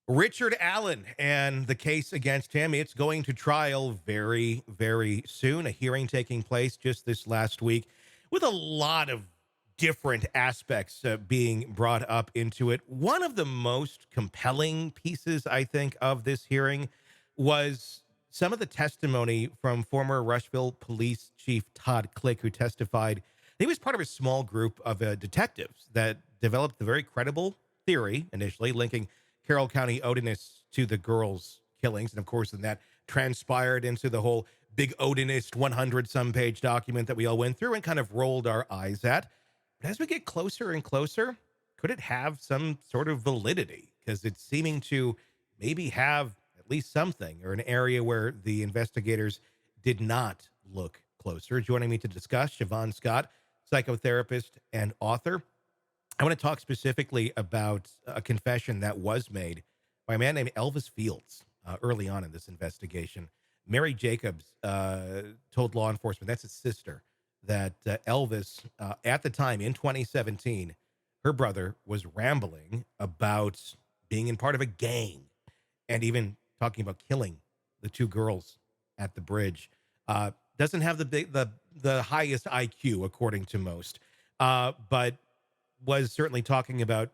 Richard Allen and the case against him. It's going to trial very, very soon. A hearing taking place just this last week with a lot of different aspects being brought up into it. One of the most compelling pieces, I think, of this hearing was some of the testimony from former Rushville Police Chief Todd Click, who testified. He was part of a small group of detectives that developed the very credible theory initially linking Carroll County Odinists to the girls' killings. And of course, then that transpired into the whole big Odinist 100 some page document that we all went through and kind of rolled our eyes at. But as we get closer and closer, could it have some sort of validity? Because it's seeming to maybe have at least something or an area where the investigators did not look closer. Joining me to discuss, Shavaun Scott, psychotherapist and author. I want to talk specifically about a confession that was made by a man named Elvis Fields early on in this investigation. Mary Jacobs told law enforcement, that's his sister, that Elvis, at the time in 2017, her brother was rambling about being in part of a gang and even talking about killing the two girls at the bridge. Doesn't have the highest IQ, according to most, but was certainly talking about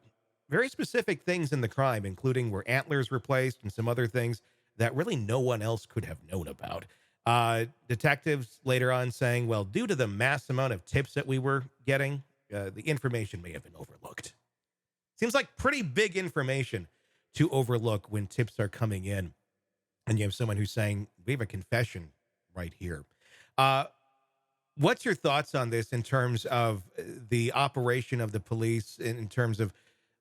very specific things in the crime, including where antlers were placed and some other things that really no one else could have known about. Detectives later on saying, well, due to the mass amount of tips that we were getting, the information may have been overlooked. Seems like pretty big information to overlook when tips are coming in. And you have someone who's saying, we have a confession right here. What's your thoughts on this in terms of the operation of the police, in terms of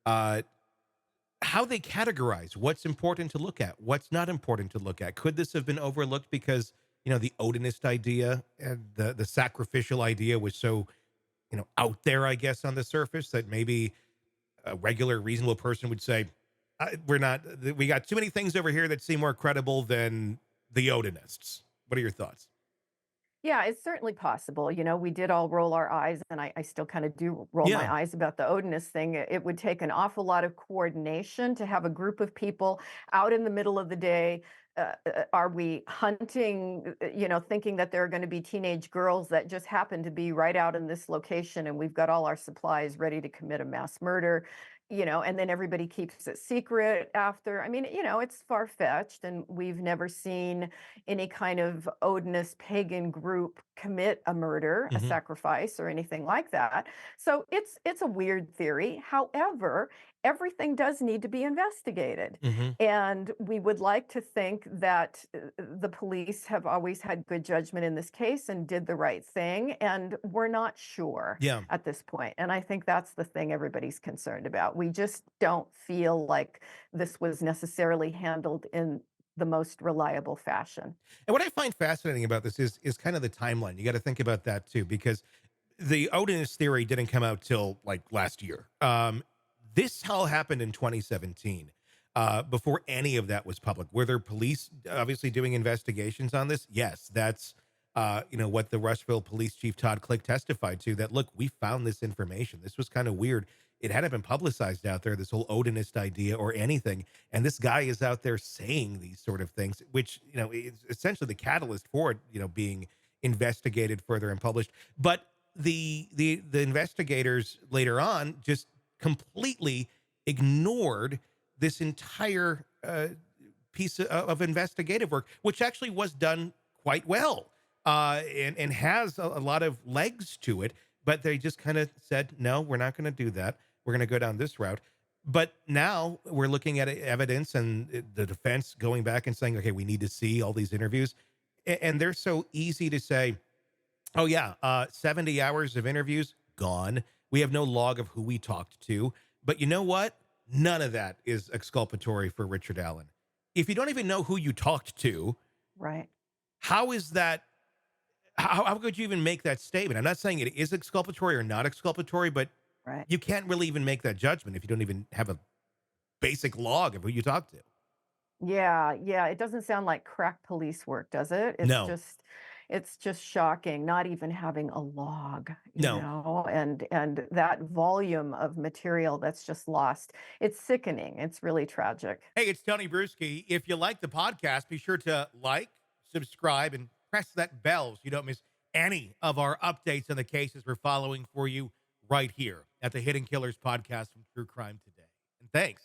how they categorize what's important to look at, what's not important to look at? Could this have been overlooked because, the Odinist idea and the sacrificial idea was so, out there, I guess, on the surface that maybe a regular, reasonable person would say, we got too many things over here that seem more credible than the Odinists. What are your thoughts? Yeah, it's certainly possible. We did all roll our eyes, and I still kind of do roll Yeah. my eyes about the Odinist thing. It would take an awful lot of coordination to have a group of people out in the middle of the day. Are we hunting, thinking that there are going to be teenage girls that just happen to be right out in this location and we've got all our supplies ready to commit a mass murder? And then everybody keeps it secret after. I mean, it's far-fetched, and we've never seen any kind of Odinist pagan group commit a murder, a Hmm. sacrifice, or anything like that. So it's a weird theory. However, everything does need to be investigated. Hmm. And we would like to think that the police have always had good judgment in this case and did the right thing. And we're not sure Yeah. at this point. And I think that's the thing everybody's concerned about. We just don't feel like this was necessarily handled in the most reliable fashion. And what I find fascinating about this is kind of the timeline. You got to think about that too, because the Odinist theory didn't come out till like last year. This all happened in 2017, before any of that was public. Were there police obviously doing investigations on this? Yes, that's what the Rushville Police Chief Todd Click testified to. That look, we found this information. This was kind of weird. It hadn't been publicized out there. This whole Odinist idea or anything, and this guy is out there saying these sort of things, which is essentially the catalyst for it, being investigated further and published. But the investigators later on just completely ignored this entire piece of investigative work, which actually was done quite well, and has a lot of legs to it. But they just kind of said, no, we're not going to do that. We're going to go down this route. But now we're looking at evidence and the defense going back and saying, okay, we need to see all these interviews. And they're so easy to say, oh, yeah, 70 hours of interviews gone. We have no log of who we talked to. But you know what? None of that is exculpatory for Richard Allen. If you don't even know who you talked to, Right. how is that? How could you even make that statement? I'm not saying it is exculpatory or not exculpatory, but Right. you can't really even make that judgment if you don't even have a basic log of who you talked to. Yeah, yeah, it doesn't sound like crack police work, does it? No. It's just shocking, not even having a log, No. and that volume of material that's just lost. It's sickening. It's really tragic. Hey, it's Tony Brueski. If you like the podcast, be sure to like, subscribe, and press that bell so you don't miss any of our updates on the cases we're following for you right here at the Hidden Killers podcast from True Crime Today. And thanks